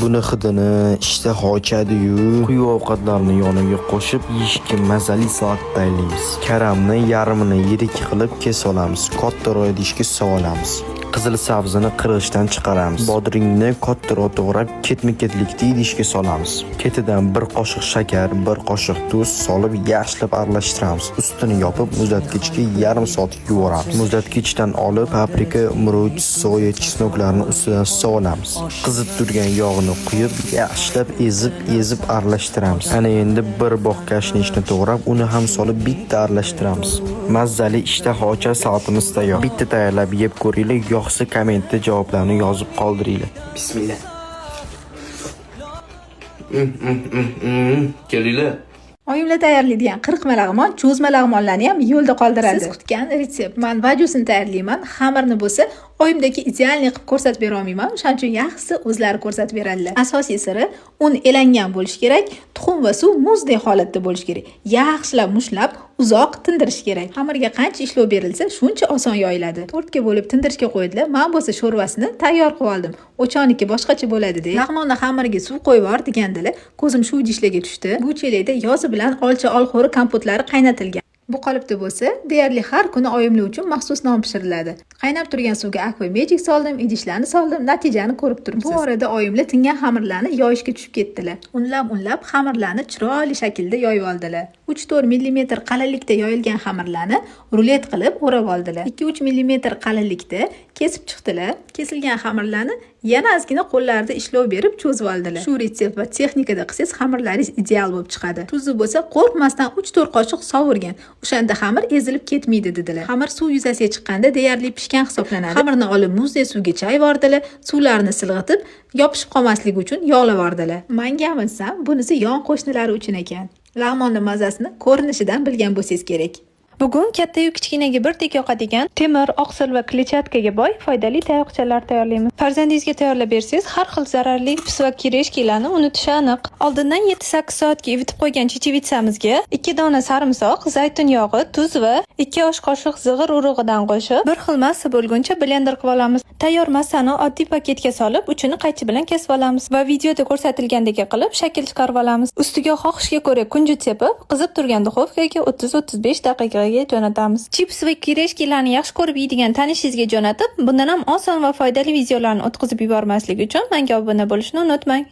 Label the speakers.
Speaker 1: Buni hidini ishtaha ochadi-yu, quyi ovqatlarni yoniga qo'shib yeyishga mazali soat tayyorlaymiz. Karamni yarmini yirik qilib kesib olamiz. Kattaroq idishga solamiz. Qizil sabzini qirg'ichdan chiqaramiz. Bodringni kattaroq to'g'rab, ketma-ketlikda idishga solamiz. Ketidan 1 qoshiq shakar, 1 qoshiq tuz solib yaxshilab aralashtiramiz. Ustini yopib, muzlatgichga yarim soat yuvoramiz. Muzlatgichdan olib, paprika, murch, soya, chesnoklarni ustidan solamiz. Qizib turgan yog'ni quyib, yaxshilab ezib aralashtiramiz. Ana endi 1 bog' kashnishni to'g'rab, uni ham solib bitta aralashtiramiz. Mazali ishtaha ochar salatimiz tayyor. Bitta tayyorlab yeb ko'ringlar. Yo'qsa kommentda javoblarni yozib qoldiringlar. Bismillah. Kelinglar.
Speaker 2: Oyimlar tayyorlaydigan 40 lag'mon, cho'zma lag'monlarni ham yo'lda qoldiradi. Siz kutgan retsept. Men vajusini tayyorlayman. Xamirni bo'lsa, oyimdagi idealni qilib ko'rsatib bera olmayman. Shuning uchun yaxshisi o'zlari ko'rsatib beradilar. Asosiy siri un elangan bo'lishi kerak, tuxum va suv muzdek holatda bo'lishi kerak. Yaxshilab mushlab, uzoq tindirish kerak. Xamirga qancha ishlov berilsa, shuncha oson yoyiladi. To'rtga bo'lib tindirishga qo'ydilar. Men bo'lsa sho'rvasini tayyor qilib oldim. O'choqniki boshqacha bo'ladi-da. Lag'monni xamiriga suv qo'yib yubor degandilar. Ko'zim shu idishlarga tushdi. Bu chelakda yozi bilan olcha olxo'ri kompotlari qaynatilgan. Bu qolipda bo'lsa, deyarli har kuni oyimlar uchun maxsus non pishiriladi. Qaynab turgan suvga akva magic soldim, idishlarni soldim, natijani ko'rib turibsiz. Bu orada oyimlar tingan xamirlarni yoyishga tushib ketdilar. Unlab xamirlarni chiroyli shaklda yoyib oldilar. 3-4 mm qalinlikda yoyilgan xamirlarni rulet qilib o'rab oldilar. 2-3 mm qalinlikda kesib chiqdilar. Kesilgan xamirlarni yana ozgina qo'llarida ishlov berib cho'zib oldilar. Shu retsept va texnikada qilsangiz xamirlaringiz ideal bo'lib chiqadi. Tuzni bo'lsa qo'rqmasdan 3-4 qoshiq sovurgan. O'shanda xamir ezilib ketmaydi dedilar. Xamir suv yuzasiga chiqqanda deyarli pishgan hisoblanadi. Xamirni olib muzdek suvga chayvordilar, suvlarini silg'itib, yopishib qolmasligi uchun yog'lab yordilar. Menga bilsam, bunisi yon qo'shnilari uchun ekan. Lag'monni mazasini ko'rinishidan bilgan bo'lsangiz kerak.
Speaker 3: Bugun katta-yu kichkinaga birdek yoqadigan temir, oqsil va kletchatkaga boy foydali tayoqchalar tayyorlaymiz. Farzandingizga tayyorlab bersangiz, har xil zararli pis va kireshkilarni unutishi aniq. Oldindan 7-8 soatga ivitib qo'ygan chechevitsamizga 2 dona sarimsoq, zaytun yog'i, tuz va 2 osh qoshiq zig'ir urug'idan qo'shib, bir xil massa bo'lguncha blender qilib olamiz. Tayyor massani oddiy paketga solib, uchini qaychi bilan kesib olamiz va videoda ko'rsatilgandek qilib shakl chiqarib olamiz. Ustiga xohishga ko'ra kunjut sepib, qizib turgan duxovkaga 30-35 daqiqa jo'natamiz. Chips va kireshkilarni yaxshi ko'rib yeydigan tanishingizga jo'natib, bundan ham oson va foydali videolarni o'tkazib yubormaslik uchun menga obuna bo'lishni unutmang.